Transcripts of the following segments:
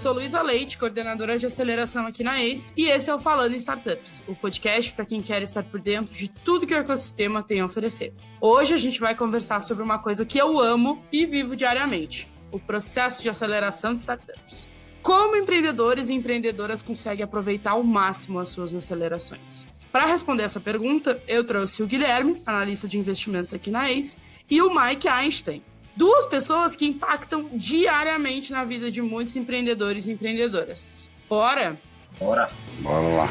sou Luísa Leite, coordenadora de aceleração aqui na ACE, e esse é o Falando em Startups, o podcast para quem quer estar por dentro de tudo que o ecossistema tem a oferecer. Hoje a gente vai conversar sobre uma coisa que eu amo e vivo diariamente, o processo de aceleração de startups. Como empreendedores e empreendedoras conseguem aproveitar ao máximo as suas acelerações? Para responder essa pergunta, eu trouxe o Guilherme, analista de investimentos aqui na ACE, e o Mike Einstein, duas pessoas que impactam diariamente na vida de muitos empreendedores e empreendedoras. Bora? Bora lá.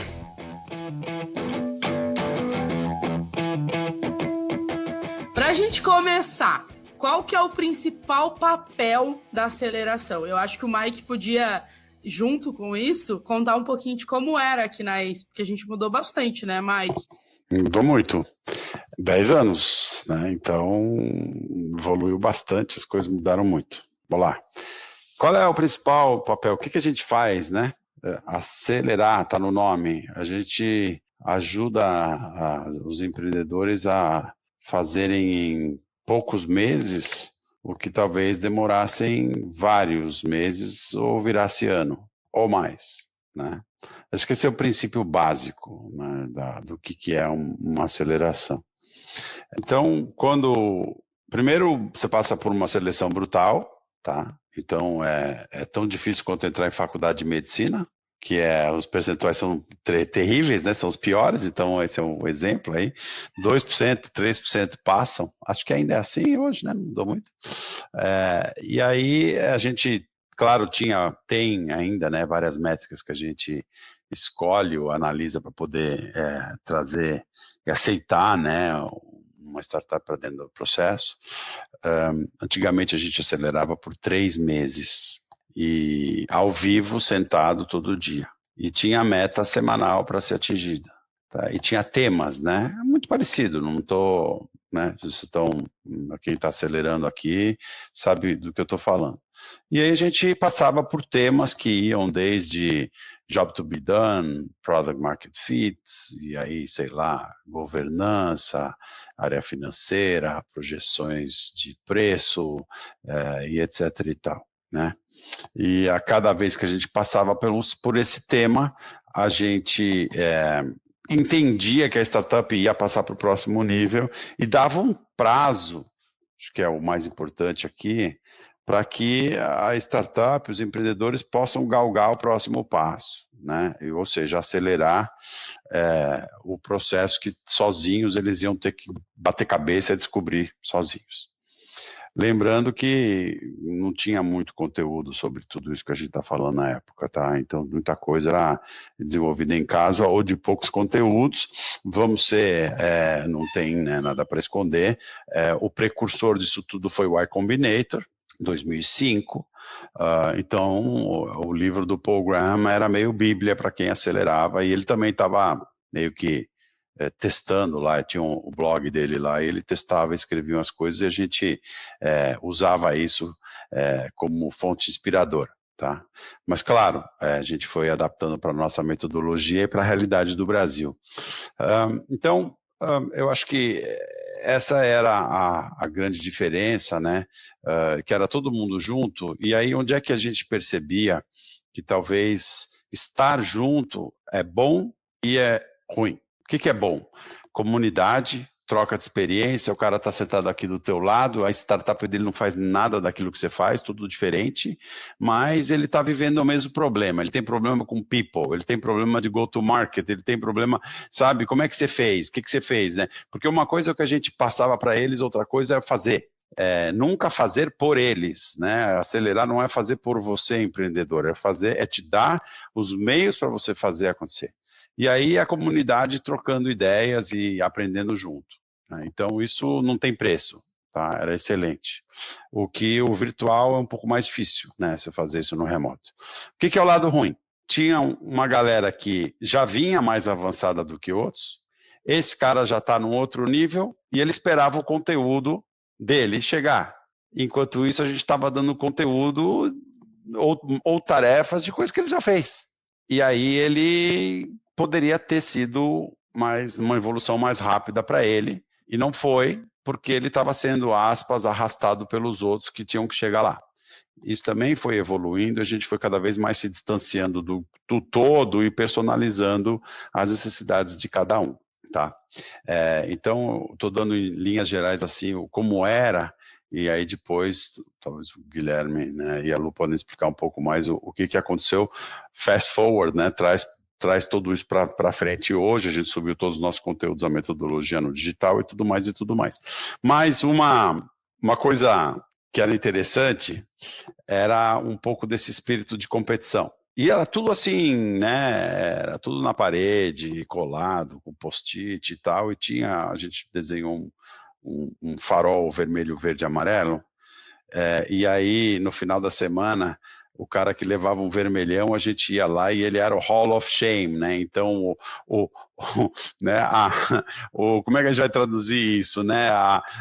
Pra gente começar, qual que é o principal papel da aceleração? Eu acho que o Mike podia, junto com isso, contar um pouquinho de como era aqui na ACE, porque a gente mudou bastante, né, Mike? Mudou muito. 10 anos, né? Então evoluiu bastante, as coisas mudaram muito. Vamos lá. Qual é o principal papel? O que a gente faz, né? Acelerar, está no nome. A gente ajuda os empreendedores a fazerem em poucos meses o que talvez demorassem vários meses ou virasse ano, ou mais, né? Acho que esse é o princípio básico, né, do que é uma aceleração. Então, primeiro você passa por uma seleção brutal, tá? Então, é tão difícil quanto entrar em faculdade de medicina, que os percentuais são terríveis, né? São os piores, então esse é um exemplo aí. 2%, 3% passam, acho que ainda é assim hoje, né? Não mudou muito. E aí a gente, claro, tem ainda, né, várias métricas que a gente escolhe ou analisa para poder trazer e aceitar, né, uma startup para dentro do processo. Antigamente a gente acelerava por 3 meses e ao vivo, sentado todo dia. E tinha meta semanal para ser atingida. Tá? E tinha temas, né? Muito parecido, não estou, né? Quem está acelerando aqui sabe do que eu estou falando. E aí a gente passava por temas que iam desde job to be done, product market fit, e aí, sei lá, governança, área financeira, projeções de preço, e etc e tal, né? E a cada vez que a gente passava por esse tema, a gente entendia que a startup ia passar para o próximo nível e dava um prazo, acho que é o mais importante aqui, para que a startup, os empreendedores possam galgar o próximo passo, né? Ou seja, acelerar o processo que sozinhos eles iam ter que bater cabeça e descobrir sozinhos. Lembrando que não tinha muito conteúdo sobre tudo isso que a gente está falando na época, tá? Então, muita coisa era desenvolvida em casa ou de poucos conteúdos. Não tem, né, nada para esconder. O precursor disso tudo foi o Y Combinator, 2005. Então, o livro do Paul Graham era meio bíblia para quem acelerava, e ele também estava meio que testando lá, tinha o blog dele lá, e ele testava, escrevia umas coisas, e a gente usava isso como fonte inspiradora, tá? Mas, claro, a gente foi adaptando para a nossa metodologia e para a realidade do Brasil. Então, eu acho que essa era a grande diferença, né? Que era todo mundo junto, e aí onde é que a gente percebia que talvez estar junto é bom e é ruim? O que é bom? Comunidade, troca de experiência, o cara está sentado aqui do teu lado, a startup dele não faz nada daquilo que você faz, tudo diferente, mas ele está vivendo o mesmo problema, ele tem problema com people, ele tem problema de go-to-market, ele tem problema, sabe, como é que você fez, o que você fez, né? Porque uma coisa é o que a gente passava para eles, outra coisa é fazer. Nunca fazer por eles, né? Acelerar não é fazer por você, empreendedor, é te dar os meios para você fazer acontecer. E aí a comunidade trocando ideias e aprendendo junto, né? Então isso não tem preço, tá? Era excelente. O virtual é um pouco mais difícil, né? Você fazer isso no remoto. O que é o lado ruim? Tinha uma galera que já vinha mais avançada do que outros, esse cara já está num outro nível e ele esperava o conteúdo dele chegar. Enquanto isso a gente estava dando conteúdo ou tarefas de coisas que ele já fez. E aí ele poderia ter sido uma evolução mais rápida para ele, e não foi, porque ele estava sendo, aspas, arrastado pelos outros que tinham que chegar lá. isso também foi evoluindo, a gente foi cada vez mais se distanciando do todo e personalizando as necessidades de cada um, tá? Então, estou dando em linhas gerais assim, como era, e aí depois, talvez o Guilherme, né, e a Lu podem explicar um pouco mais o que aconteceu. Fast forward, né, traz tudo isso para frente hoje, a gente subiu todos os nossos conteúdos, a metodologia no digital e tudo mais e tudo mais. Mas uma coisa que era interessante era um pouco desse espírito de competição. E era tudo assim, né? Era tudo na parede, colado, com post-it e tal, e a gente desenhou um farol vermelho, verde e amarelo, e aí no final da semana o cara que levava um vermelhão, a gente ia lá e ele era o Hall of Shame, né? Então, né, como é que a gente vai traduzir isso, né?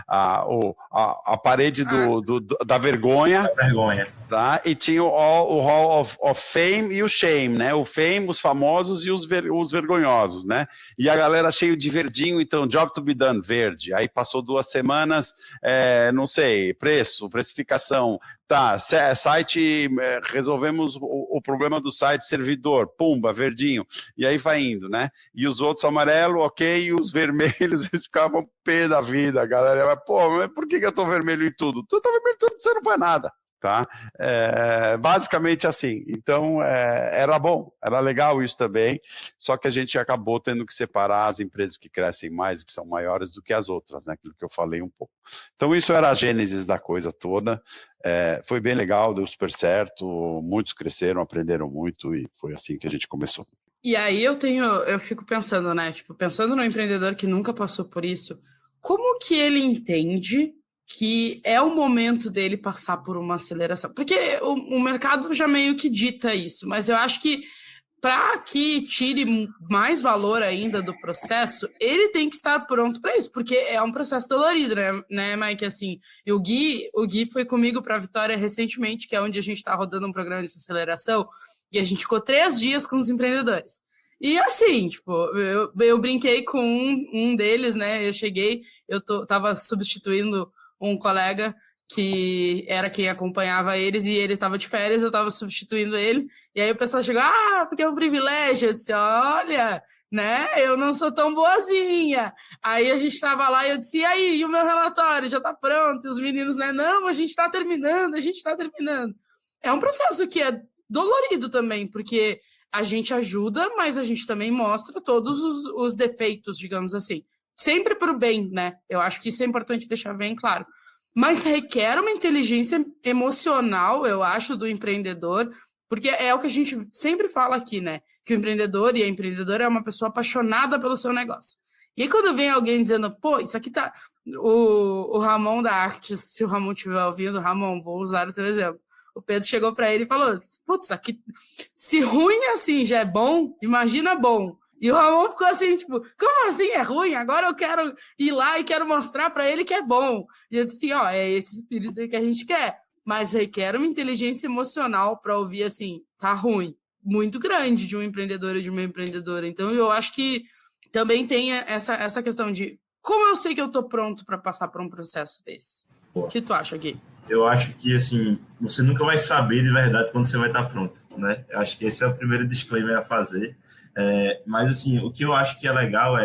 A parede da vergonha. Da vergonha. Tá? E tinha o Hall of Fame e o Shame, né? O Fame, os famosos e os vergonhosos, né? E a galera cheio de verdinho, então, job to be done, verde. Aí passou 2 semanas, não sei, precificação, tá, site, resolvemos o problema do site, servidor, pumba, verdinho. E aí vai indo, né? E os outros amarelo, ok, e os vermelhos, eles ficavam pé da vida, a galera vai, pô, mas por que eu tô vermelho em tudo? Tu tá vermelho em tudo, você não faz nada. Tá? Basicamente assim, então era bom, era legal isso também, só que a gente acabou tendo que separar as empresas que crescem mais, que são maiores do que as outras, né? Aquilo que eu falei um pouco. Então isso era a gênese da coisa toda, foi bem legal, deu super certo, muitos cresceram, aprenderam muito e foi assim que a gente começou. E aí eu fico pensando, né, tipo, pensando no empreendedor que nunca passou por isso, como que ele entende que é o momento dele passar por uma aceleração? Porque o mercado já meio que dita isso, mas eu acho que para que tire mais valor ainda do processo, ele tem que estar pronto para isso, porque é um processo dolorido, né, Mike? Assim, e o Gui foi comigo para a Vitória recentemente, que é onde a gente está rodando um programa de aceleração, e a gente ficou 3 dias com os empreendedores. E assim, tipo, eu brinquei com um deles, né? Eu tava substituindo um colega que era quem acompanhava eles e ele estava de férias, eu estava substituindo ele. E aí o pessoal chegou, porque é um privilégio. Eu disse, olha, né, eu não sou tão boazinha. Aí a gente estava lá e eu disse, e o meu relatório já está pronto? E os meninos, né, não, a gente está terminando. É um processo que é dolorido também, porque a gente ajuda, mas a gente também mostra todos os defeitos, digamos assim. Sempre para o bem, né? Eu acho que isso é importante deixar bem claro. Mas requer uma inteligência emocional, eu acho, do empreendedor, porque é o que a gente sempre fala aqui, né? Que o empreendedor e a empreendedora é uma pessoa apaixonada pelo seu negócio. E aí, quando vem alguém dizendo, pô, isso aqui tá... O Ramon da Arctis, se o Ramon estiver ouvindo, Ramon, vou usar o teu exemplo. O Pedro chegou para ele e falou, putz, isso aqui... Se ruim assim já é bom, imagina bom. E o Ramon ficou assim, tipo, como assim é ruim? Agora eu quero ir lá e quero mostrar para ele que é bom. E eu disse assim, é esse espírito que a gente quer. Mas requer uma inteligência emocional para ouvir assim, tá ruim. Muito grande de um empreendedor e de uma empreendedora. Então eu acho que também tem essa questão de como eu sei que eu tô pronto para passar por um processo desse. O que tu acha, Gui? Eu acho que, assim, você nunca vai saber de verdade quando você vai estar pronto, né? Eu acho que esse é o primeiro disclaimer a fazer. Mas, assim, o que eu acho que é legal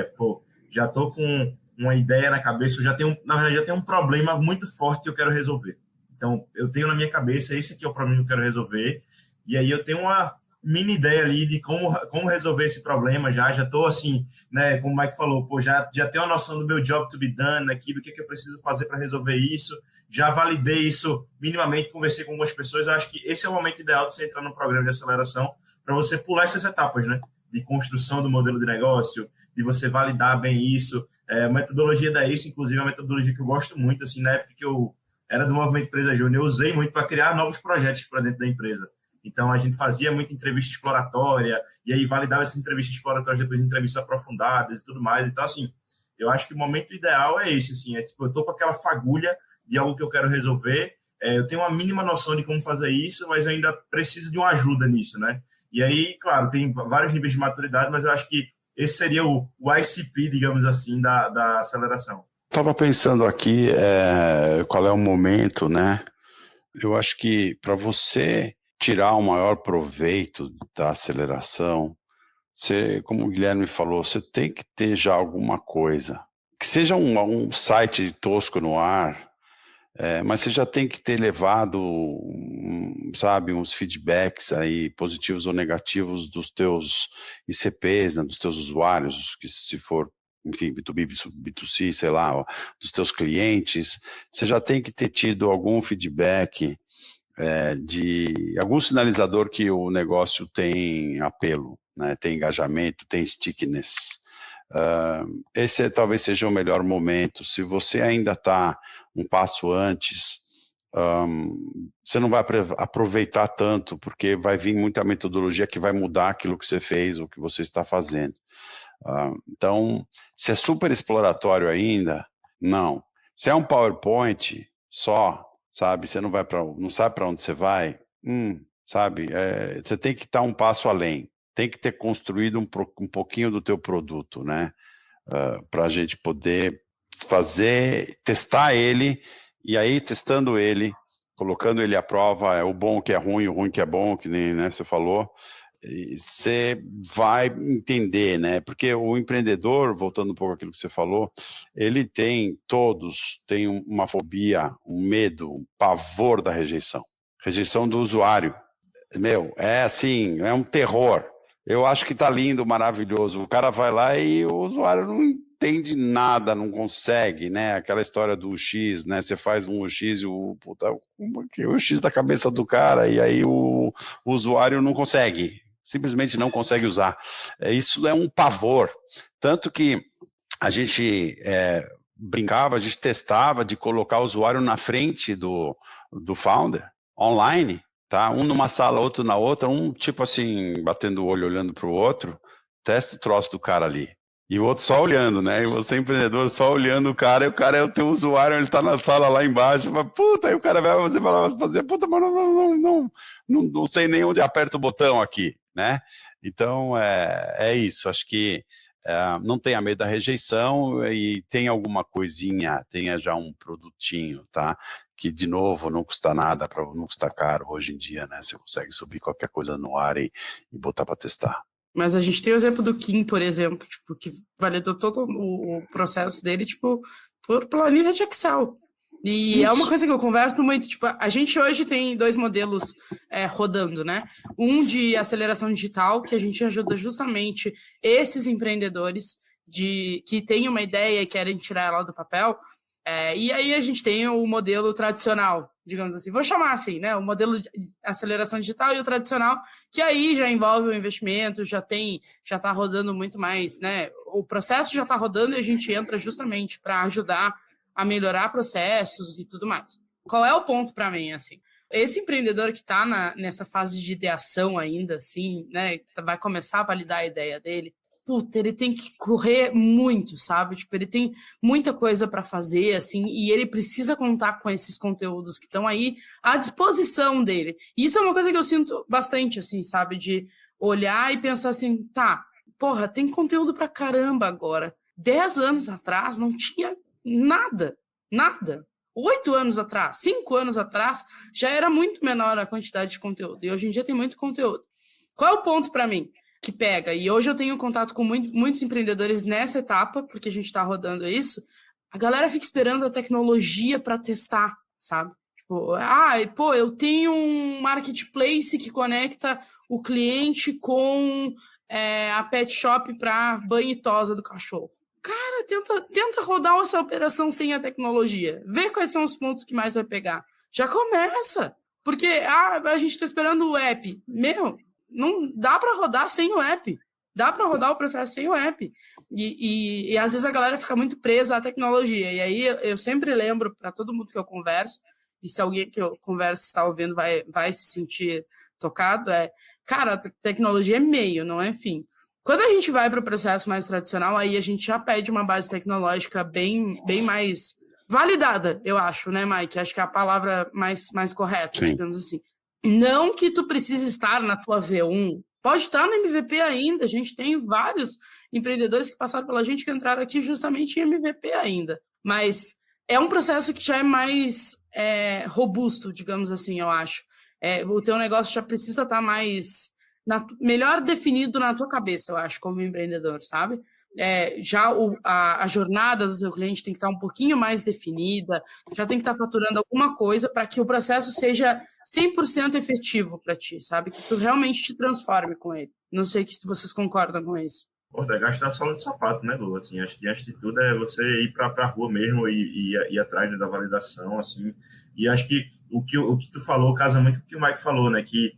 já tô com uma ideia na cabeça, na verdade, já tenho um problema muito forte que eu quero resolver. Então, eu tenho na minha cabeça, esse aqui é o problema que eu quero resolver, e aí eu tenho uma mini ideia ali de como resolver esse problema já tô assim, né, como o Mike falou, já tenho uma noção do meu job to be done aqui, do que eu preciso fazer para resolver isso, já validei isso minimamente, conversei com algumas pessoas, eu acho que esse é o momento ideal de você entrar no programa de aceleração, para você pular essas etapas, né, de construção do modelo de negócio, de você validar bem isso, a metodologia da ACE, inclusive, é uma metodologia que eu gosto muito, assim, na época que eu era do Movimento Empresa Júnior, eu usei muito para criar novos projetos para dentro da empresa. Então, a gente fazia muita entrevista exploratória, e aí validava essas entrevistas exploratórias depois de entrevistas aprofundadas e tudo mais. Então, assim, eu acho que o momento ideal é esse, assim, tipo, eu estou com aquela fagulha de algo que eu quero resolver, eu tenho uma mínima noção de como fazer isso, mas eu ainda preciso de uma ajuda nisso, né? E aí, claro, tem vários níveis de maturidade, mas eu acho que esse seria o ICP, digamos assim, da aceleração. Estava pensando aqui qual é o momento, né? Eu acho que para você tirar o maior proveito da aceleração, você, como o Guilherme falou, você tem que ter já alguma coisa. Que seja um site tosco no ar, mas você já tem que ter levado, sabe, uns feedbacks aí, positivos ou negativos dos teus ICPs, né, dos teus usuários, que se for, enfim, B2B, B2C, sei lá, ó, dos teus clientes. Você já tem que ter tido algum feedback de algum sinalizador que o negócio tem apelo, né, tem engajamento, tem stickiness. Esse talvez seja o melhor momento. Se você ainda está um passo antes, você não vai aproveitar tanto, porque vai vir muita metodologia que vai mudar aquilo que você fez ou que você está fazendo. Então, se é super exploratório ainda, não. Se é um PowerPoint só, sabe, você não sabe para onde você vai, sabe, você tem que estar um passo além. Tem que ter construído um pouquinho do teu produto, né? Para a gente poder testar ele, e aí testando ele, colocando ele à prova, o bom que é ruim, o ruim que é bom, que nem, né, você falou, você vai entender, né? Porque o empreendedor, voltando um pouco àquilo que você falou, todos têm uma fobia, um medo, um pavor da rejeição. Rejeição do usuário. É assim, é um terror. Eu acho que tá lindo, maravilhoso. O cara vai lá e o usuário não entende nada, não consegue, né? Aquela história do X, né? Você faz um X e o X da cabeça do cara, e aí o usuário não consegue, simplesmente não consegue usar. Isso é um pavor. Tanto que a gente brincava, a gente testava de colocar o usuário na frente do founder, online, tá? Um numa sala, outro na outra, um tipo assim, batendo o olho, olhando para o outro, testa o troço do cara ali. E o outro só olhando, né? E você, empreendedor, só olhando o cara, e o cara é o teu usuário, ele tá na sala lá embaixo, fala, puta, aí o cara vai fazer, puta, mas não sei nem onde aperta o botão aqui, né? Então, é isso, acho que não tenha medo da rejeição e tem alguma coisinha, tenha já um produtinho, tá? Que, de novo, não custa nada, não custa caro hoje em dia, né? Você consegue subir qualquer coisa no ar e botar para testar. Mas a gente tem o exemplo do Kim, por exemplo, tipo, que validou todo o processo dele, tipo, por planilha de Excel. E é uma coisa que eu converso muito, tipo, a gente hoje tem 2 modelos rodando, né? Um de aceleração digital, que a gente ajuda justamente esses empreendedores que têm uma ideia e querem tirar ela do papel. E aí a gente tem o modelo tradicional, digamos assim, vou chamar assim, né? O modelo de aceleração digital e o tradicional, que aí já envolve o investimento, já está rodando muito mais, né? O processo já está rodando e a gente entra justamente para ajudar a melhorar processos e tudo mais. Qual é o ponto para mim, assim? Esse empreendedor que está nessa fase de ideação ainda, assim, né? Vai começar a validar a ideia dele. Puta, ele tem que correr muito, sabe? Tipo, ele tem muita coisa para fazer, assim, e ele precisa contar com esses conteúdos que estão aí à disposição dele. E isso é uma coisa que eu sinto bastante, assim, sabe? De olhar e pensar assim, tá, porra, tem conteúdo pra caramba agora. 10 anos atrás não tinha nada. 8 anos atrás, 5 anos atrás, já era muito menor a quantidade de conteúdo. E hoje em dia tem muito conteúdo. Qual é o ponto para mim que pega? E hoje eu tenho contato com muitos empreendedores nessa etapa, porque a gente está rodando isso. A galera fica esperando a tecnologia para testar, sabe? Tipo, eu tenho um marketplace que conecta o cliente com a pet shop para banho e tosa do cachorro. Cara, tenta rodar essa operação sem a tecnologia. Vê quais são os pontos que mais vai pegar. Já começa. Porque a gente está esperando o app. Não dá para rodar sem o app. Dá para rodar o processo sem o app. E às vezes a galera fica muito presa à tecnologia. E aí eu sempre lembro para todo mundo que eu converso, e se alguém que eu converso está ouvindo vai se sentir tocado, cara, a tecnologia é meio, não é fim. Quando a gente vai para o processo mais tradicional, aí a gente já pede uma base tecnológica bem mais validada, eu acho, né, Mike? Acho que é a palavra mais correta, Sim. Digamos assim. Não que tu precise estar na tua V1, pode estar no MVP ainda. A gente tem vários empreendedores que passaram pela gente que entraram aqui justamente em MVP ainda. Mas é um processo que já é mais robusto, digamos assim, eu acho. O teu negócio já precisa estar mais melhor definido na tua cabeça, eu acho, como empreendedor, sabe? Já a jornada do teu cliente tem que estar um pouquinho mais definida, já tem que estar faturando alguma coisa para que o processo seja 100% efetivo para ti, sabe? Que tu realmente te transforme com ele. Não sei se vocês concordam com isso. É gastar sola de sapato, né, Lu? Assim, acho que antes de tudo é você ir para a rua mesmo e ir atrás, né, da validação, assim. E acho que o que tu falou casa muito com o que o Mike falou, né? Que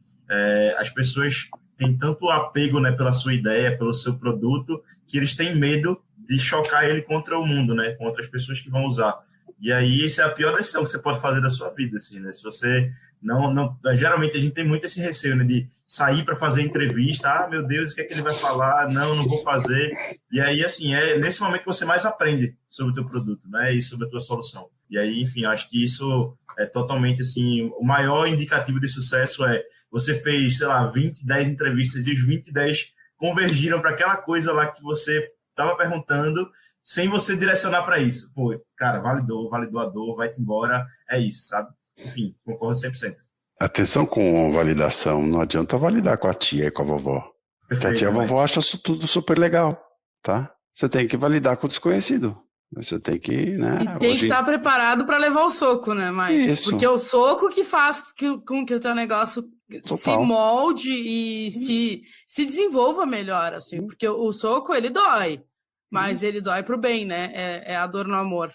as pessoas têm tanto apego, né, pela sua ideia, pelo seu produto, que eles têm medo de chocar ele contra o mundo, né? Contra as pessoas que vão usar. E aí, isso é a pior decisão que você pode fazer da sua vida, assim, né? Se você não geralmente a gente tem muito esse receio, né, de sair para fazer entrevista, meu Deus, o que é que ele vai falar? Não vou fazer. E aí, assim, é nesse momento que você mais aprende sobre o teu produto, né, e sobre a tua solução. E aí, enfim, acho que isso é totalmente, assim, o maior indicativo de sucesso você fez, sei lá, 20, 10 entrevistas e os 20, 10 convergiram para aquela coisa lá que você estava perguntando, sem você direcionar para isso. Pô, cara, validou a dor, vai-te embora, é isso, sabe? Enfim, concordo 100%. Atenção com validação, não adianta validar com a tia e com a vovó. Porque a tia e a vovó acham isso tudo super legal, tá? Você tem que validar com o desconhecido. Você tem que, né? E tem que estar preparado para levar o soco, né, Mike? Isso. Porque é o soco que faz com que o teu negócio Total. se molde e se desenvolva melhor, assim. Porque o soco, ele dói, mas ele dói pro bem, né? É a dor no amor.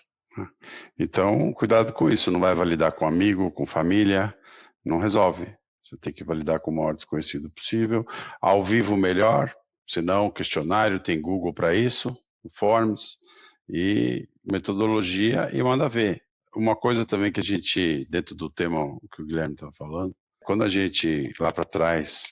Então, cuidado com isso. Não vai validar com amigo, com família, não resolve. Você tem que validar com o maior desconhecido possível. Ao vivo, melhor. Se não, questionário, tem Google para isso, Forms e metodologia, e manda ver. Uma coisa também que a gente, dentro do tema que o Guilherme estava falando, quando a gente, lá para trás,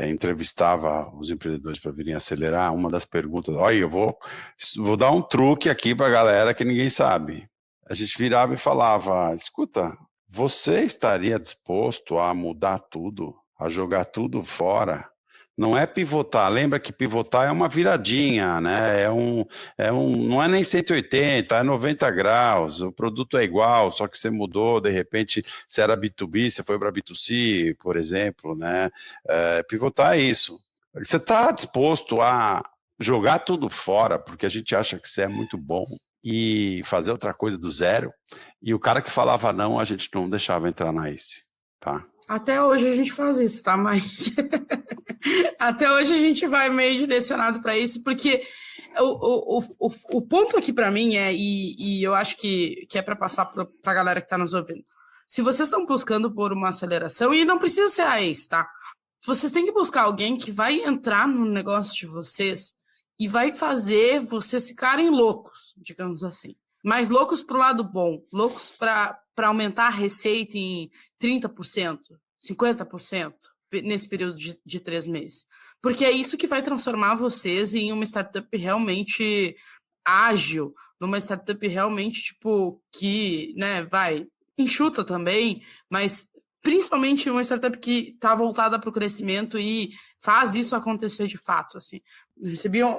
entrevistava os empreendedores para virem acelerar, uma das perguntas, olha, eu vou dar um truque aqui para a galera que ninguém sabe. A gente virava e falava, escuta, você estaria disposto a mudar tudo, a jogar tudo fora? Não é pivotar, lembra que pivotar é uma viradinha, né? Não é nem 180, é 90 graus, o produto é igual, só que você mudou, de repente, se era B2B, você foi para B2C, por exemplo, né? Pivotar é isso. Você está disposto a jogar tudo fora, porque a gente acha que você é muito bom, e fazer outra coisa do zero, e o cara que falava não, a gente não deixava entrar na ACE, tá? Até hoje a gente faz isso, tá, Mike? Até hoje a gente vai meio direcionado para isso, porque o ponto aqui para mim e eu acho que é para passar para a galera que está nos ouvindo. Se vocês estão buscando por uma aceleração, e não precisa ser a ACE, tá? Vocês têm que buscar alguém que vai entrar no negócio de vocês e vai fazer vocês ficarem loucos, digamos assim. Mas loucos para o lado bom, loucos para aumentar a receita em 30%, 50% nesse período de 3 meses. Porque é isso que vai transformar vocês em uma startup realmente ágil, numa startup realmente, tipo, que, né, vai, enxuta também, mas principalmente uma startup que está voltada para o crescimento e faz isso acontecer de fato, assim.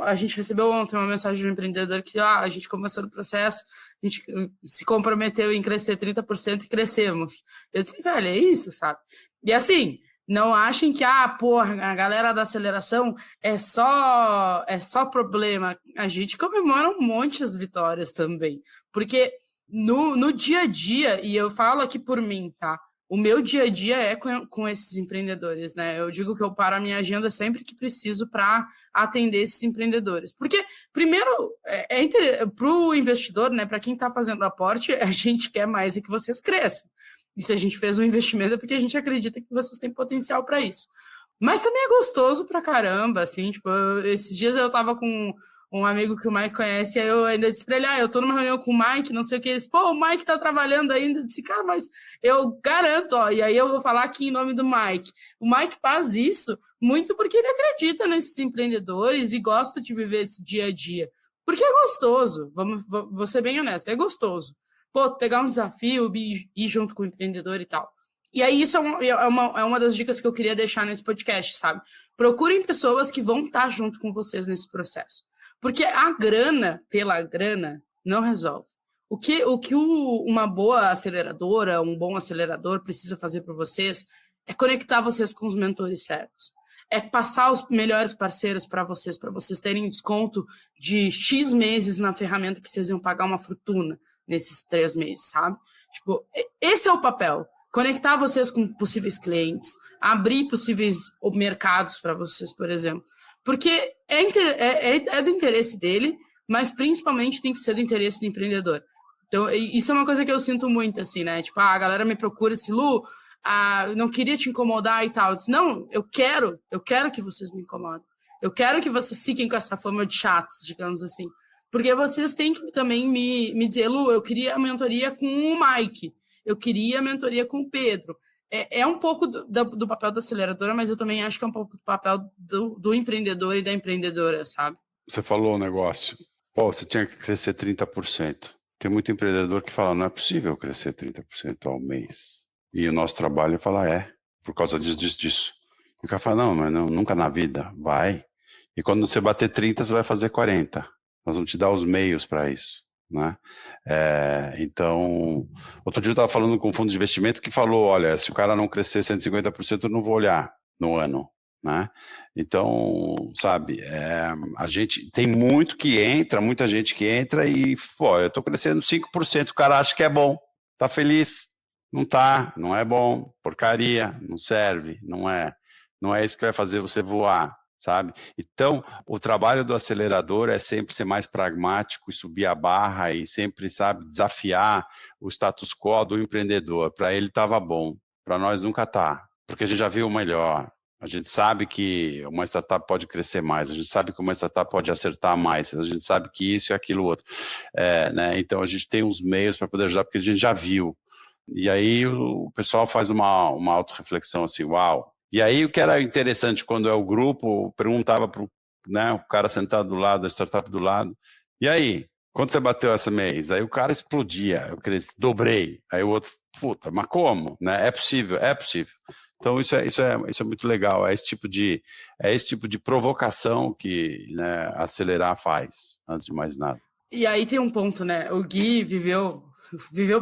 A gente recebeu ontem uma mensagem de um empreendedor que a gente começou no processo, a gente se comprometeu em crescer 30% e crescemos. Eu disse, velho, é isso, sabe? E assim, não achem que, a galera da aceleração é só problema. A gente comemora um monte as vitórias também. Porque no dia a dia, e eu falo aqui por mim, tá? O meu dia a dia é com esses empreendedores, né? Eu digo que eu paro a minha agenda sempre que preciso para atender esses empreendedores. Porque, primeiro, para o investidor, né? Para quem está fazendo aporte, a gente quer mais é que vocês cresçam. E se a gente fez um investimento é porque a gente acredita que vocês têm potencial para isso. Mas também é gostoso pra caramba, assim, tipo, esses dias eu tava com um amigo que o Mike conhece, aí eu ainda disse pra ele, eu tô numa reunião com o Mike, não sei o que, ele disse, o Mike tá trabalhando ainda, eu disse, cara, mas eu garanto, e aí eu vou falar aqui em nome do Mike, o Mike faz isso muito porque ele acredita nesses empreendedores e gosta de viver esse dia a dia, porque é gostoso, vou ser bem honesto, é gostoso, pegar um desafio, ir junto com o empreendedor e tal. E aí isso é uma das dicas que eu queria deixar nesse podcast, sabe? Procurem pessoas que vão estar junto com vocês nesse processo. Porque a grana, pela grana, não resolve. Uma boa aceleradora, um bom acelerador precisa fazer para vocês é conectar vocês com os mentores certos. É passar os melhores parceiros para vocês terem desconto de X meses na ferramenta que vocês iam pagar uma fortuna nesses 3 meses, sabe? Tipo, esse é o papel. Conectar vocês com possíveis clientes, abrir possíveis mercados para vocês, por exemplo. Porque é do interesse dele, mas principalmente tem que ser do interesse do empreendedor. Então, isso é uma coisa que eu sinto muito, assim, né? Tipo, a galera me procura, Lu, não queria te incomodar e tal. Eu disse, não, eu quero que vocês me incomodem. Eu quero que vocês fiquem com essa fama de chatos, digamos assim. Porque vocês têm que também me dizer, Lu, eu queria a mentoria com o Mike, eu queria a mentoria com o Pedro. É um pouco do papel da aceleradora, mas eu também acho que é um pouco do papel do empreendedor e da empreendedora, sabe? Você falou um negócio. Pô, você tinha que crescer 30%. Tem muito empreendedor que fala, não é possível crescer 30% ao mês. E o nosso trabalho é falar, por causa disso. E o cara fala, não, mas não, nunca na vida. Vai. E quando você bater 30, você vai fazer 40. Nós vamos te dar os meios para isso, né? Então, outro dia eu estava falando com um fundo de investimento que falou, olha, se o cara não crescer 150%, eu não vou olhar no ano, né? Então, sabe, a gente tem muita gente que entra e, pô, eu estou crescendo 5%, o cara acha que é bom, tá feliz, não tá, não é bom, porcaria, não serve, não é isso que vai fazer você voar, sabe? Então, o trabalho do acelerador é sempre ser mais pragmático e subir a barra e sempre, sabe, desafiar o status quo do empreendedor. Para ele estava bom, para nós nunca tá, porque a gente já viu o melhor. A gente sabe que uma startup pode crescer mais, a gente sabe que uma startup pode acertar mais, a gente sabe que isso e aquilo outro. Né? Então, a gente tem uns meios para poder ajudar, porque a gente já viu. E aí o pessoal faz uma autorreflexão assim, uau. E aí o que era interessante quando é o grupo, perguntava para o cara sentado do lado, a startup do lado, e aí, quanto você bateu esse mês? Aí o cara explodia, eu dobrei. Aí o outro, puta, mas como? Né? É possível. Então isso é muito legal, é esse tipo de provocação que, né, acelerar faz, antes de mais nada. E aí tem um ponto, né? O Gui viveu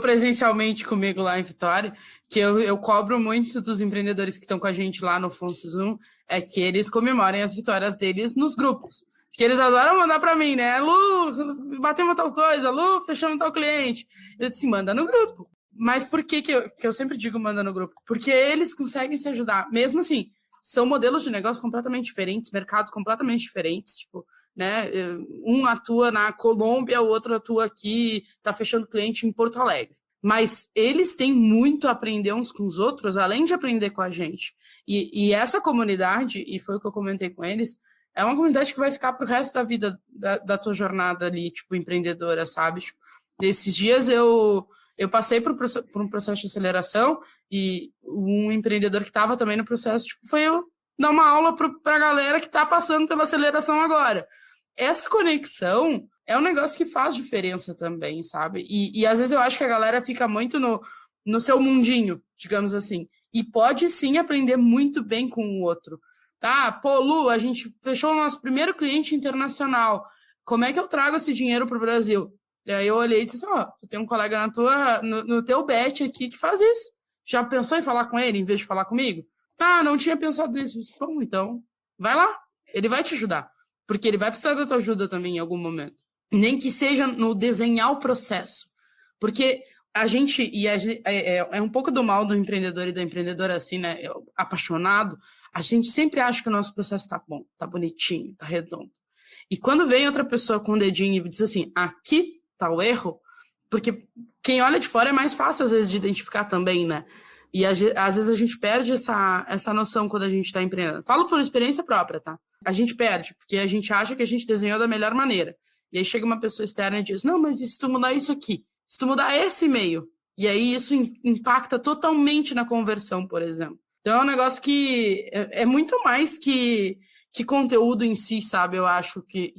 presencialmente comigo lá em Vitória, que eu cobro muito dos empreendedores que estão com a gente lá no Fonso Zoom, é que eles comemorem as vitórias deles nos grupos. Porque eles adoram mandar para mim, né? Lu, batemos tal coisa, Lu, fechamos tal cliente. Eu disse, manda no grupo. Mas por que eu sempre digo manda no grupo? Porque eles conseguem se ajudar. Mesmo assim, são modelos de negócio completamente diferentes, mercados completamente diferentes, tipo, né? Um atua na Colômbia, o outro atua aqui, está fechando cliente em Porto Alegre. Mas eles têm muito a aprender uns com os outros, além de aprender com a gente. E essa comunidade, e foi o que eu comentei com eles, é uma comunidade que vai ficar pro resto da vida da tua jornada ali, tipo, empreendedora, sabe? Tipo, esses dias eu passei por um processo de aceleração e um empreendedor que estava também no processo, tipo, foi eu dar uma aula para a galera que está passando pela aceleração agora. Essa conexão é um negócio que faz diferença também, sabe? E às vezes eu acho que a galera fica muito no seu mundinho, digamos assim. E pode sim aprender muito bem com o outro. Tá, pô, Lu, a gente fechou o nosso primeiro cliente internacional. Como é que eu trago esse dinheiro para o Brasil? E aí eu olhei e disse, tu tem um colega no teu bet aqui que faz isso. Já pensou em falar com ele em vez de falar comigo? Não tinha pensado nisso. Bom, então, vai lá. Ele vai te ajudar. Porque ele vai precisar da tua ajuda também em algum momento. Nem que seja no desenhar o processo. Porque a gente é um pouco do mal do empreendedor e da empreendedora, assim, né? Apaixonado. A gente sempre acha que o nosso processo tá bom, tá bonitinho, tá redondo. E quando vem outra pessoa com o dedinho e diz assim, aqui tá o erro, porque quem olha de fora é mais fácil, às vezes, de identificar também, né? E às vezes a gente perde essa noção quando a gente está empreendendo. Falo por experiência própria, tá? A gente perde, porque a gente acha que a gente desenhou da melhor maneira. E aí chega uma pessoa externa e diz, não, mas e se tu mudar isso aqui? Se tu mudar esse e-mail? E aí isso impacta totalmente na conversão, por exemplo. Então é um negócio que é muito mais que conteúdo em si, sabe? Eu acho que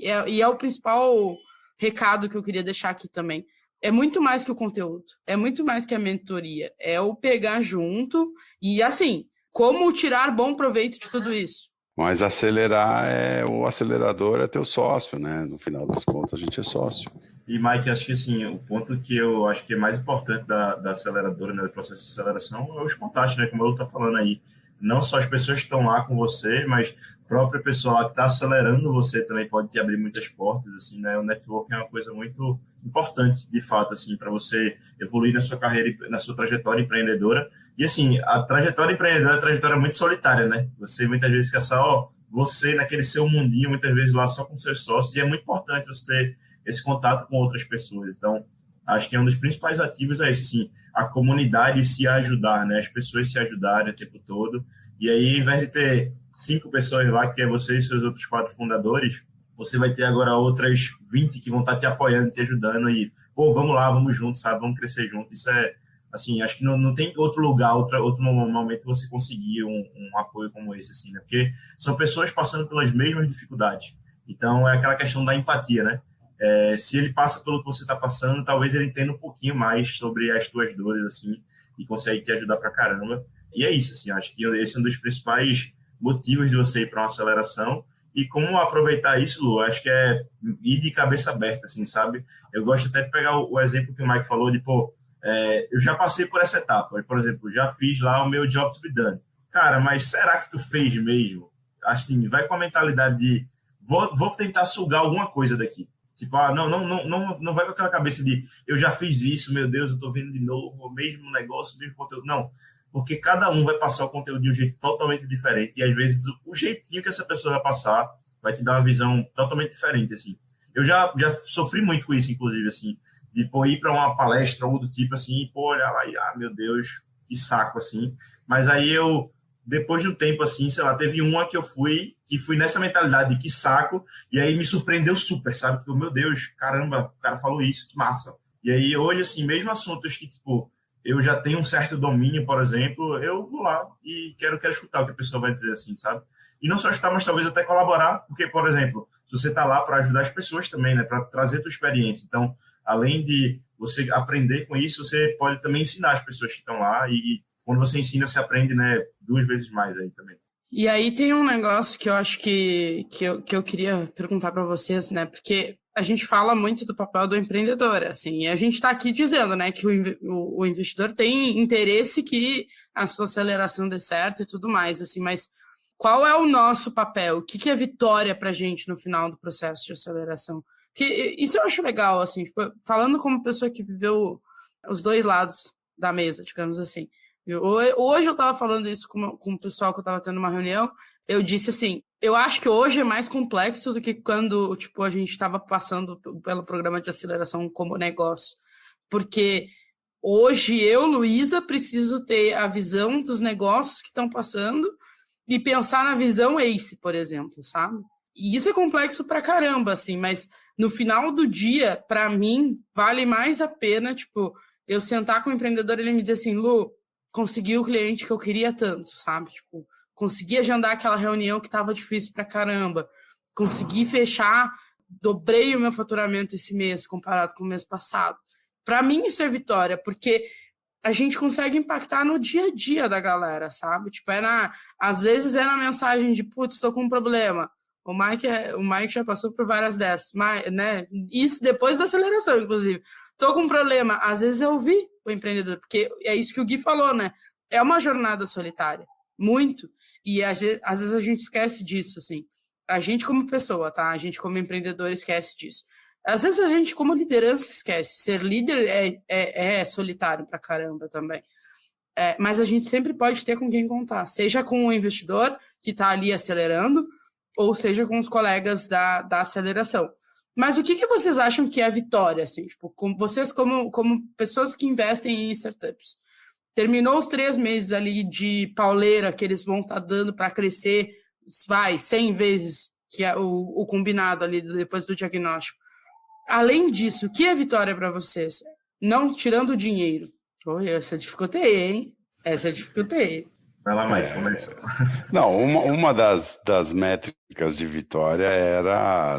é o principal recado que eu queria deixar aqui também. É muito mais que o conteúdo, é muito mais que a mentoria, é o pegar junto e, assim, como tirar bom proveito de tudo isso, Mas acelerar o acelerador é teu sócio, né? No final das contas, a gente é sócio. E, Mike, acho que assim, o ponto que eu acho que é mais importante da aceleradora, né, do processo de aceleração, é os contatos, né? Como eu estou falando aí. Não só as pessoas que estão lá com você, mas a própria pessoa que está acelerando você também pode te abrir muitas portas, assim, né? O networking é uma coisa muito importante, de fato, assim, para você evoluir na sua carreira, na sua trajetória empreendedora. E, assim, a trajetória empreendedora é uma trajetória muito solitária, né? Você muitas vezes quer só, você naquele seu mundinho, muitas vezes lá só com seus sócios, e é muito importante você ter esse contato com outras pessoas. Então, acho que um dos principais ativos é esse, sim, a comunidade se ajudar, né? As pessoas se ajudarem o tempo todo. E aí, ao invés de ter 5 pessoas lá, que é você e seus outros 4 fundadores, você vai ter agora outras 20 que vão estar te apoiando, te ajudando e, pô, vamos lá, vamos juntos, sabe? Vamos crescer juntos. Isso é, assim, acho que não tem outro lugar, outro momento você conseguir um apoio como esse, assim, né? Porque são pessoas passando pelas mesmas dificuldades. Então, é aquela questão da empatia, né? Se ele passa pelo que você está passando, talvez ele entenda um pouquinho mais sobre as tuas dores, assim, e consegue te ajudar pra caramba. E é isso, assim, acho que esse é um dos principais motivos de você ir para uma aceleração. E como aproveitar isso, Lu, acho que é ir de cabeça aberta, assim, sabe? Eu gosto até de pegar o exemplo que o Mike falou de, pô, eu já passei por essa etapa. Por exemplo, já fiz lá o meu job to be done. Cara, mas será que tu fez mesmo? Assim, vai com a mentalidade de vou tentar sugar alguma coisa daqui. Tipo, não vai com aquela cabeça de eu já fiz isso, meu Deus, eu tô vendo de novo o mesmo negócio, o mesmo conteúdo. Não, porque cada um vai passar o conteúdo de um jeito totalmente diferente e às vezes o jeitinho que essa pessoa vai passar vai te dar uma visão totalmente diferente, assim. Eu já sofri muito com isso, inclusive, assim, de pô, ir para uma palestra ou do tipo assim, e pô, olhar lá e, meu Deus, que saco, assim. Mas aí depois de um tempo, assim, sei lá, teve uma que que fui nessa mentalidade de que saco, e aí me surpreendeu super, sabe? Tipo, meu Deus, caramba, o cara falou isso, que massa. E aí, hoje, assim, mesmo assuntos que, tipo, eu já tenho um certo domínio, por exemplo, eu vou lá e quero escutar o que a pessoa vai dizer, assim, sabe? E não só escutar, mas talvez até colaborar, porque, por exemplo, se você está lá para ajudar as pessoas também, né? Para trazer a tua experiência. Então, além de você aprender com isso, você pode também ensinar as pessoas que estão lá e quando você ensina, você aprende, né, 2 vezes mais aí também. E aí tem um negócio que eu acho que eu queria perguntar para vocês, né? Porque a gente fala muito do papel do empreendedor, assim, e a gente está aqui dizendo, né, que o investidor tem interesse que a sua aceleração dê certo e tudo mais, assim, mas qual é o nosso papel? O que é vitória para a gente no final do processo de aceleração? Porque isso eu acho legal, assim, tipo, falando como pessoa que viveu os dois lados da mesa, digamos assim. Hoje eu estava falando isso com o pessoal que eu estava tendo uma reunião, eu disse assim, eu acho que hoje é mais complexo do que quando tipo, a gente estava passando pelo programa de aceleração como negócio, porque hoje eu, Luísa, preciso ter a visão dos negócios que estão passando e pensar na visão ACE, por exemplo, sabe? E isso é complexo pra caramba, assim, mas no final do dia, para mim, vale mais a pena, tipo, eu sentar com o empreendedor e ele me dizer assim, Lu, consegui o cliente que eu queria tanto, sabe? Tipo, consegui agendar aquela reunião que estava difícil pra caramba, consegui fechar, dobrei o meu faturamento esse mês comparado com o mês passado. Para mim isso é vitória, porque a gente consegue impactar no dia a dia da galera, sabe? Tipo, às vezes é na mensagem de, putz, estou com um problema. O Mike já passou por várias dessas, mas, né? Isso depois da aceleração, inclusive. Estou com um problema. Às vezes eu ouvi o empreendedor, porque é isso que o Gui falou, né? É uma jornada solitária, muito. E às vezes a gente esquece disso, assim. A gente como pessoa, tá? A gente como empreendedor esquece disso. Às vezes a gente como liderança esquece. Ser líder é solitário pra caramba também. Mas a gente sempre pode ter com quem contar. Seja com o investidor que está ali acelerando, ou seja com os colegas da aceleração. Mas o que vocês acham que é a vitória? Assim, tipo, vocês como pessoas que investem em startups, terminou os 3 meses ali de pauleira que eles vão estar dando para crescer, 100 vezes, que é o combinado ali depois do diagnóstico. Além disso, o que é vitória para vocês? Não tirando o dinheiro. Olha, essa dificultei, hein? Essa dificultei. Vai lá, Mike, começa. Não, uma das métricas de vitória era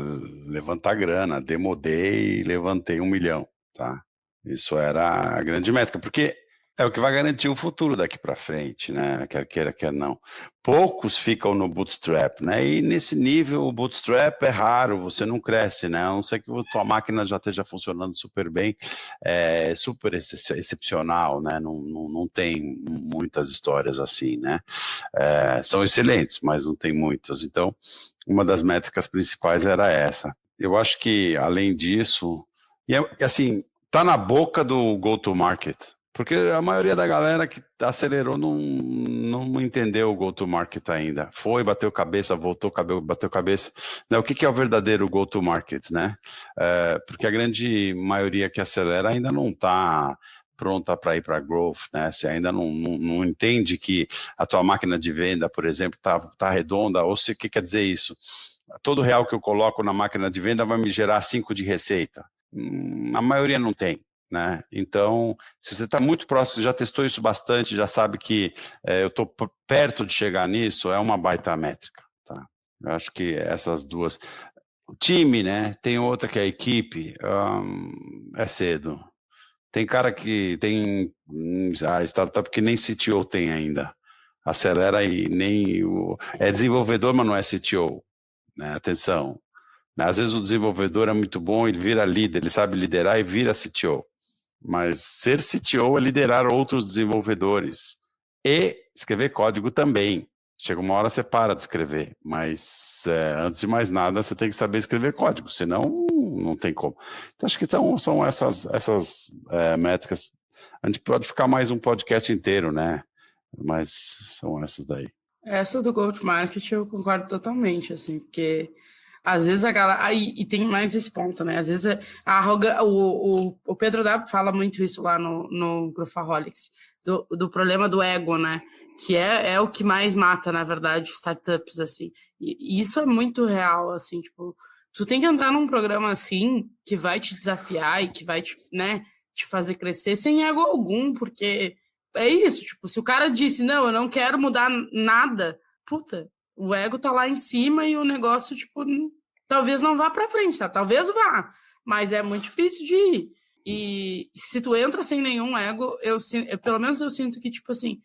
levantar grana. Demodei e levantei 1 milhão, tá? Isso era a grande métrica, porque É o que vai garantir o futuro daqui para frente, né? Quer queira, quer não. Poucos ficam no bootstrap, né? E nesse nível, o bootstrap é raro, você não cresce, né? A não ser que a tua máquina já esteja funcionando super bem, é super excepcional, né? Não tem muitas histórias assim, né? São excelentes, mas não tem muitas. Então, uma das métricas principais era essa. Eu acho que, além disso, e assim, tá na boca do go-to-market. Porque a maioria da galera que acelerou não entendeu o go-to-market ainda. Foi, bateu cabeça, voltou, bateu cabeça. Né, o que é o verdadeiro go-to-market, né? Porque a grande maioria que acelera ainda não está pronta para ir para growth, né? Você ainda não entende que a tua máquina de venda, por exemplo, tá redonda, ou se o que quer dizer isso? Todo real que eu coloco na máquina de venda vai me gerar 5 de receita. A maioria não tem. Né? Então, se você está muito próximo, você já testou isso bastante, já sabe que eu estou perto de chegar nisso, é uma baita métrica. Tá? Eu acho que essas duas. O time, né? Tem outra que é a equipe, é cedo. Tem cara que tem a startup que nem CTO tem ainda. Acelera aí, nem é desenvolvedor, mas não é CTO. Né? Atenção. Às vezes o desenvolvedor é muito bom, ele vira líder, ele sabe liderar e vira CTO. Mas ser CTO é liderar outros desenvolvedores e escrever código também. Chega uma hora você para de escrever, mas antes de mais nada você tem que saber escrever código, senão não tem como. Então acho que são essas métricas. A gente pode ficar mais um podcast inteiro, né? Mas são essas daí. Essa do go-to-market eu concordo totalmente, assim, porque às vezes a galera... e tem mais esse ponto, né? Às vezes o Pedro W fala muito isso lá no Growthaholics, do problema do ego, né? Que é o que mais mata, na verdade, startups, assim. E isso é muito real, assim, tipo... Tu tem que entrar num programa assim, que vai te desafiar e que vai te fazer crescer sem ego algum, porque... É isso, tipo, se o cara disse, não, eu não quero mudar nada, puta, o ego tá lá em cima e o negócio, tipo, talvez não vá pra frente, tá? Talvez vá, mas é muito difícil de ir. E se tu entra sem nenhum ego, pelo menos eu sinto que, tipo assim,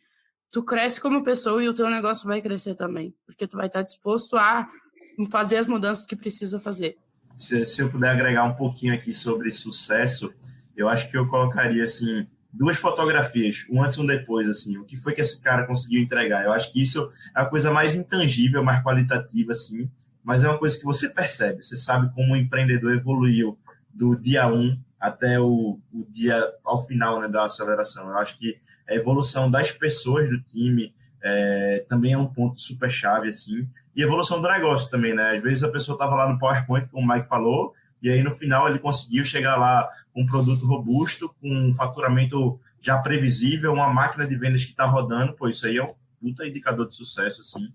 tu cresce como pessoa e o teu negócio vai crescer também, porque tu vai estar disposto a fazer as mudanças que precisa fazer. Se eu puder agregar um pouquinho aqui sobre sucesso, eu acho que eu colocaria, assim, 2 fotografias, um antes e um depois, assim, o que foi que esse cara conseguiu entregar. Eu acho que isso é a coisa mais intangível, mais qualitativa, assim, mas é uma coisa que você percebe, você sabe como o empreendedor evoluiu do dia 1 até o dia, ao final, né, da aceleração. Eu acho que a evolução das pessoas do time também é um ponto super chave, assim, e a evolução do negócio também, né? Às vezes a pessoa estava lá no PowerPoint, como o Mike falou, e aí no final ele conseguiu chegar lá com um produto robusto, com um faturamento já previsível, uma máquina de vendas que está rodando, pô, isso aí é um puta indicador de sucesso, assim.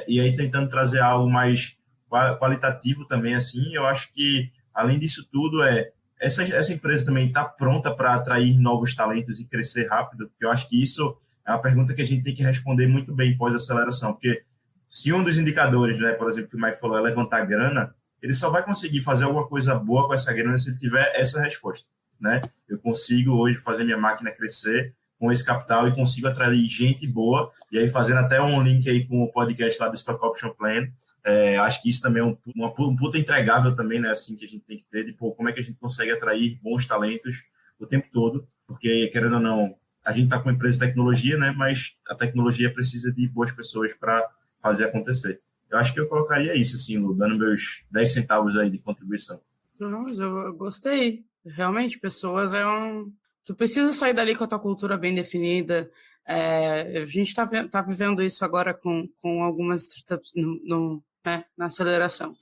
E aí tentando trazer algo mais qualitativo também, assim, eu acho que, além disso tudo, essa empresa também está pronta para atrair novos talentos e crescer rápido, porque eu acho que isso é uma pergunta que a gente tem que responder muito bem pós-aceleração, porque se um dos indicadores, né, por exemplo, que o Mike falou, é levantar grana, ele só vai conseguir fazer alguma coisa boa com essa grana se ele tiver essa resposta, né? Eu consigo hoje fazer minha máquina crescer com esse capital e consigo atrair gente boa, e aí fazendo até um link aí com o podcast lá do Stock Option Plan, acho que isso também é um puta entregável também, né, assim, que a gente tem que ter, de, pô, como é que a gente consegue atrair bons talentos o tempo todo, porque, querendo ou não, a gente está com uma empresa de tecnologia, né, mas a tecnologia precisa de boas pessoas para fazer acontecer. Eu acho que eu colocaria isso, assim, Lu, dando meus 10 centavos aí de contribuição. Não, mas eu gostei. Realmente, pessoas Tu precisa sair dali com a tua cultura bem definida. A gente tá vivendo isso agora com algumas startups na aceleração.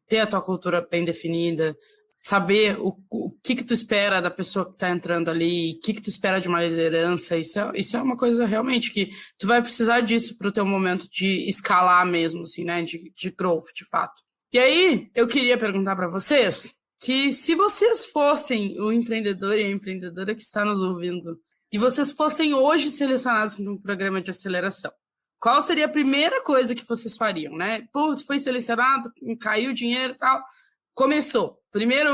Ter a tua cultura bem definida, saber o que tu espera da pessoa que está entrando ali, o que tu espera de uma liderança, isso é uma coisa realmente que tu vai precisar disso para o teu momento de escalar mesmo, assim, né, de growth, de fato. E aí, eu queria perguntar para vocês que se vocês fossem o empreendedor e a empreendedora que está nos ouvindo, e vocês fossem hoje selecionados para um programa de aceleração, qual seria a primeira coisa que vocês fariam, né? Pô, foi selecionado, caiu o dinheiro e tal, começou. Primeiro,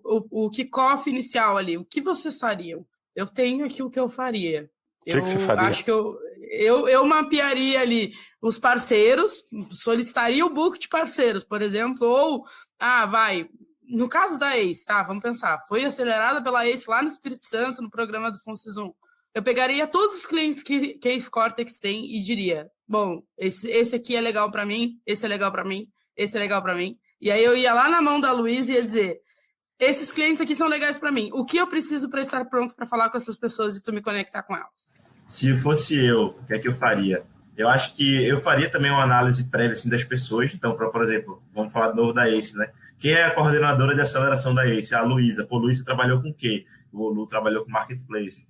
o kickoff inicial ali, o que vocês fariam? Eu tenho aqui o que eu faria. O que você faria? Acho que eu mapearia ali os parceiros, solicitaria o book de parceiros, por exemplo, ou, no caso da ACE, tá, vamos pensar, foi acelerada pela ACE lá no Espírito Santo, no programa do Fontes 1. Eu pegaria todos os clientes que a ACE Cortex tem e diria, bom, esse aqui é legal para mim, esse é legal para mim, esse é legal para mim. E aí eu ia lá na mão da Luísa e ia dizer, esses clientes aqui são legais para mim. O que eu preciso para estar pronto para falar com essas pessoas e tu me conectar com elas? Se fosse eu, o que é que eu faria? Eu acho que eu faria também uma análise prévia assim, das pessoas. Então, por exemplo, vamos falar de novo da ACE, né? Quem é a coordenadora de aceleração da ACE? A Luísa. Pô, Luísa trabalhou com o quê? O Lu trabalhou com Marketplace.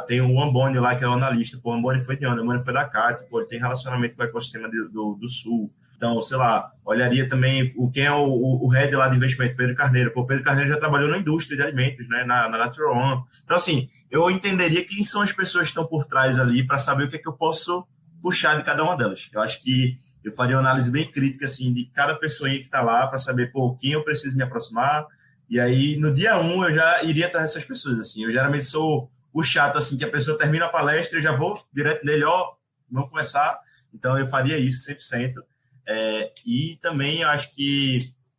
Tem o Amboni lá, que é o analista. Pô, o Amboni foi de onde? O Amboni foi da CAT. Pô, ele tem relacionamento com o ecossistema do Sul. Então, sei lá, olharia também quem é o head lá de investimento, Pedro Carneiro. Pô, Pedro Carneiro já trabalhou na indústria de alimentos, né, na Natural One. Então, assim, eu entenderia quem são as pessoas que estão por trás ali para saber o que é que eu posso puxar de cada uma delas. Eu acho que eu faria uma análise bem crítica, assim, de cada pessoinha que está lá para saber, pô, quem eu preciso me aproximar. E aí, no dia 1, eu já iria atrás dessas pessoas, assim. Eu geralmente sou o chato, assim, que a pessoa termina a palestra e eu já vou direto nele, vamos começar. Então, eu faria isso 100%. E também eu acho que,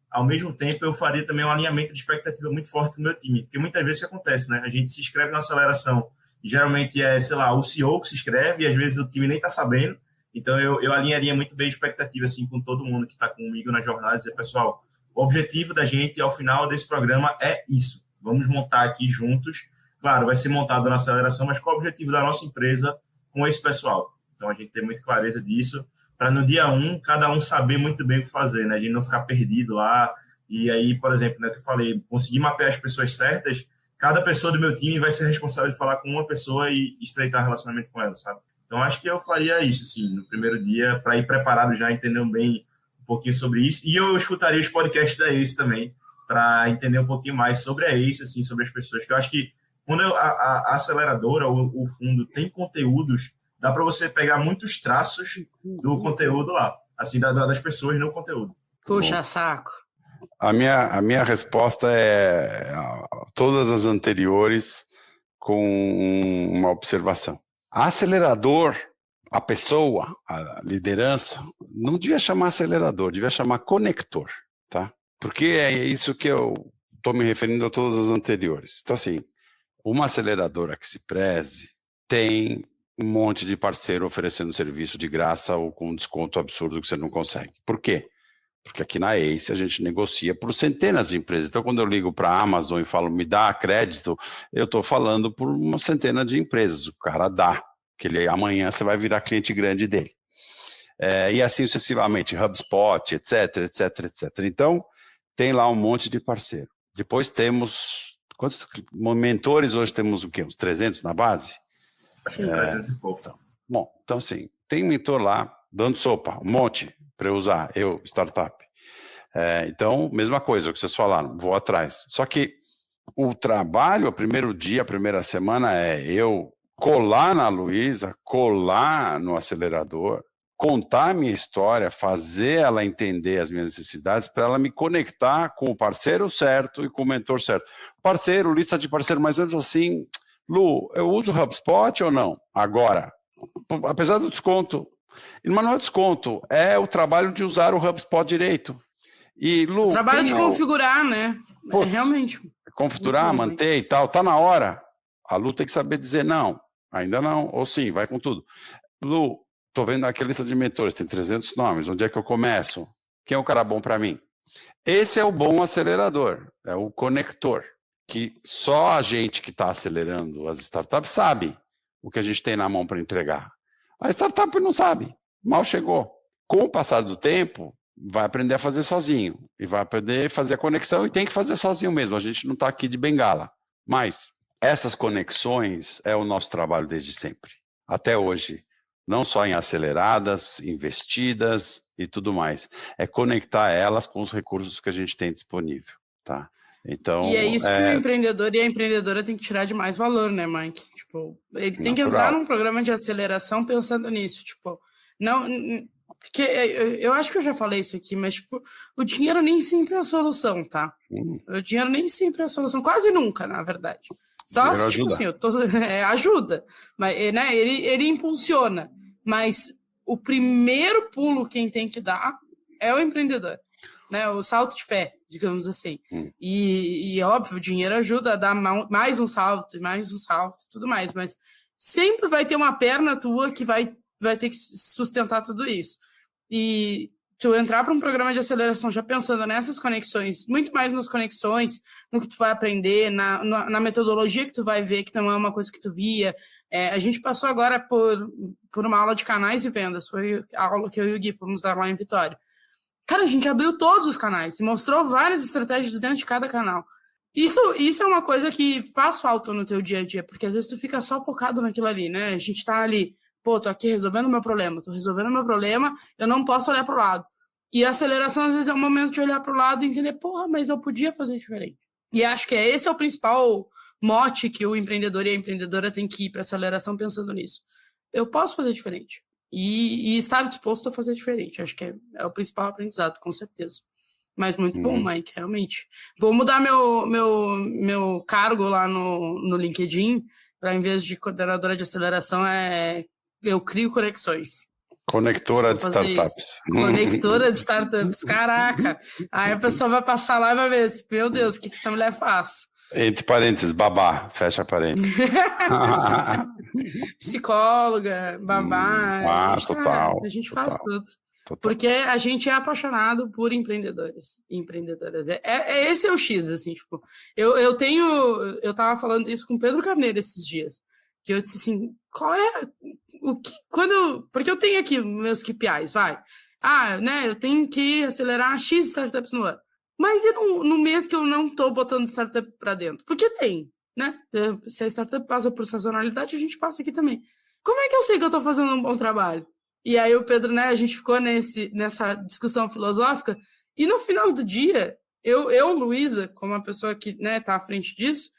ao mesmo tempo, eu faria também um alinhamento de expectativa muito forte no meu time, porque muitas vezes isso acontece, né? A gente se inscreve na aceleração e geralmente sei lá, o CEO que se inscreve e às vezes o time nem está sabendo. Então, eu alinharia muito bem a expectativa assim, com todo mundo que está comigo na jornada e dizer, pessoal, o objetivo da gente ao final desse programa é isso. Vamos montar aqui juntos. Claro, vai ser montado na aceleração, mas qual é o objetivo da nossa empresa com esse pessoal? Então, a gente tem muita clareza disso, para no dia 1, cada um saber muito bem o que fazer, né? A gente não ficar perdido lá. E aí, por exemplo, né, que eu falei, conseguir mapear as pessoas certas, cada pessoa do meu time vai ser responsável de falar com uma pessoa e estreitar relacionamento com ela, sabe? Então, acho que eu faria isso, assim, no primeiro dia, para ir preparado já, entendendo bem um pouquinho sobre isso. E eu escutaria os podcasts da ACE também, para entender um pouquinho mais sobre a ACE, assim, sobre as pessoas, que eu acho que quando a aceleradora, o fundo, tem conteúdos, dá para você pegar muitos traços do conteúdo lá, assim, das pessoas no conteúdo. Puxa saco. A minha resposta é todas as anteriores com uma observação. A acelerador, a pessoa, a liderança, não devia chamar acelerador, devia chamar conector, tá? Porque é isso que eu estou me referindo a todas as anteriores. Então, assim, uma aceleradora que se preze tem um monte de parceiro oferecendo serviço de graça ou com um desconto absurdo que você não consegue. Por quê? Porque aqui na ACE a gente negocia por centenas de empresas. Então, quando eu ligo para a Amazon e falo, me dá crédito, eu estou falando por uma centena de empresas. O cara dá, que amanhã você vai virar cliente grande dele. E assim sucessivamente, HubSpot, etc, etc, etc. Então, tem lá um monte de parceiro. Depois temos, quantos mentores hoje temos o quê? Uns 300 na base? Acho que 300 e pouco. Então assim, tem mentor lá, dando sopa, um monte para eu usar, startup. Então, mesma coisa, o que vocês falaram, vou atrás. Só que o trabalho, o primeiro dia, a primeira semana é eu colar na Luísa, colar no acelerador, contar a minha história, fazer ela entender as minhas necessidades para ela me conectar com o parceiro certo e com o mentor certo. Parceiro, lista de parceiro, mais ou menos assim, Lu, eu uso o HubSpot ou não? Agora, apesar do desconto, mas não é desconto, é o trabalho de usar o HubSpot direito. E, Lu, o trabalho de configurar, né? Realmente. Configurar, manter e tal, tá na hora. A Lu tem que saber dizer não, ainda não, ou sim, vai com tudo. Lu, tô vendo aqui a lista de mentores, tem 300 nomes, onde é que eu começo? Quem é o cara bom para mim? Esse é o bom acelerador, é o conector, que só a gente que está acelerando as startups sabe o que a gente tem na mão para entregar. A startup não sabe, mal chegou. Com o passar do tempo, vai aprender a fazer sozinho, e vai aprender a fazer a conexão, e tem que fazer sozinho mesmo, a gente não está aqui de bengala. Mas essas conexões é o nosso trabalho desde sempre, até hoje. Não só em aceleradas, investidas e tudo mais. É conectar elas com os recursos que a gente tem disponível, tá? Então, e é isso que o empreendedor e a empreendedora tem que tirar de mais valor, né, Mike? Tipo, ele tem que entrar num programa de aceleração pensando nisso, tipo, não, porque eu acho que eu já falei isso aqui, mas tipo, o dinheiro nem sempre é a solução, tá? O dinheiro nem sempre é a solução, quase nunca, na verdade. Só se, tipo assim, ajuda, mas, né, ele impulsiona, mas o primeiro pulo quem tem que dar é o empreendedor, né, o salto de fé, digamos assim. E óbvio, o dinheiro ajuda a dar mais um salto, e tudo mais, mas sempre vai ter uma perna tua que vai ter que sustentar tudo isso. E tu entrar para um programa de aceleração já pensando nessas conexões, muito mais nas conexões, no que tu vai aprender, na metodologia que tu vai ver, que não é uma coisa que tu via. A gente passou agora por uma aula de canais e vendas, foi a aula que eu e o Gui fomos dar lá em Vitória. Cara, a gente abriu todos os canais e mostrou várias estratégias dentro de cada canal. Isso é uma coisa que faz falta no teu dia a dia, porque às vezes tu fica só focado naquilo ali, né? A gente tá ali, pô, tô aqui resolvendo o meu problema, eu não posso olhar pro lado. E a aceleração, às vezes, é o momento de olhar pro lado e entender, porra, mas eu podia fazer diferente. E acho que esse é o principal mote que o empreendedor e a empreendedora tem que ir para a aceleração pensando nisso. Eu posso fazer diferente. E estar disposto a fazer diferente. Acho que é o principal aprendizado, com certeza. Mas muito bom, Mike, realmente. Vou mudar meu cargo lá no LinkedIn para, em vez de coordenadora de aceleração, eu crio conexões. Conectora de startups. Conectora de startups, caraca. Aí a pessoa vai passar lá e vai ver, meu Deus, o que essa mulher faz? Entre parênteses, babá, fecha parênteses. Psicóloga, babá. Total. A gente faz tudo. Total. Porque a gente é apaixonado por empreendedores e empreendedoras. Esse é o X, assim, tipo, eu tava falando isso com o Pedro Carneiro esses dias, que eu disse assim, porque eu tenho aqui meus KPIs, né, eu tenho que acelerar X startups no ano, mas e no mês que eu não tô botando startup para dentro? Porque tem, né, se a startup passa por sazonalidade, a gente passa aqui também. Como é que eu sei que eu tô fazendo um bom trabalho? E aí o Pedro, né, a gente ficou nessa discussão filosófica, e no final do dia, Luísa, como uma pessoa que, né, tá à frente disso,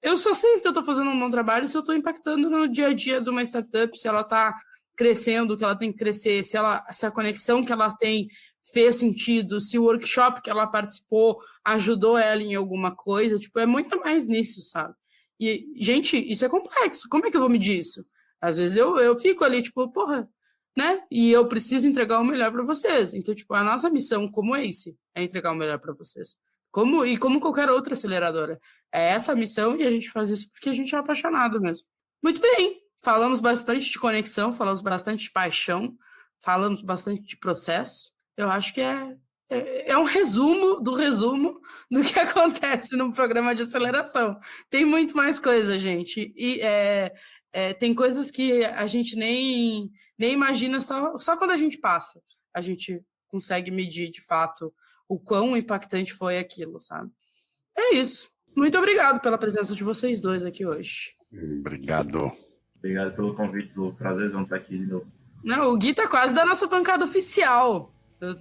eu só sei que eu tô fazendo um bom trabalho se eu tô impactando no dia a dia de uma startup, se ela tá crescendo o que ela tem que crescer, se a conexão que ela tem fez sentido, se o workshop que ela participou ajudou ela em alguma coisa, tipo, é muito mais nisso, sabe? E, gente, isso é complexo, como é que eu vou medir isso? Às vezes eu fico ali, tipo, porra, né? E eu preciso entregar o melhor para vocês. Então, tipo, a nossa missão como ACE é entregar o melhor para vocês. Como qualquer outra aceleradora. É essa a missão e a gente faz isso porque a gente é apaixonado mesmo. Muito bem. Falamos bastante de conexão, falamos bastante de paixão, falamos bastante de processo. Eu acho que é um resumo do que acontece no programa de aceleração. Tem muito mais coisa, gente. E tem coisas que a gente nem imagina, só quando a gente passa. A gente consegue medir, de fato, o quão impactante foi aquilo, sabe? É isso. Muito obrigado pela presença de vocês dois aqui hoje. Obrigado. Obrigado pelo convite, Lu. Prazerzão estar aqui de novo. Não, o Gui tá quase da nossa bancada oficial. Eu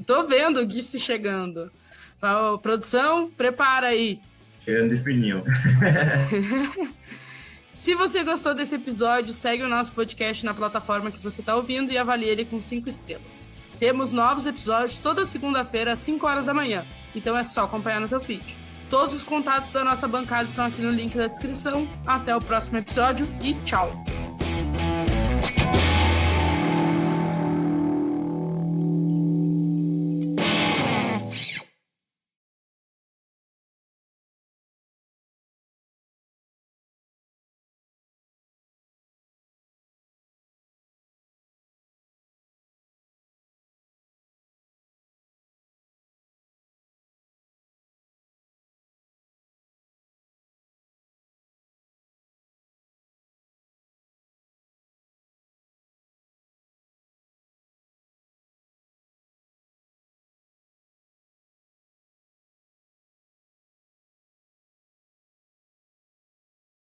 tô vendo o Gui se chegando. Produção, prepara aí. Chegando de fininho. Se você gostou desse episódio, segue o nosso podcast na plataforma que você está ouvindo e avalie ele com 5 estrelas. Temos novos episódios toda segunda-feira às 5 horas da manhã, então é só acompanhar no teu feed. Todos os contatos da nossa bancada estão aqui no link da descrição. Até o próximo episódio e tchau!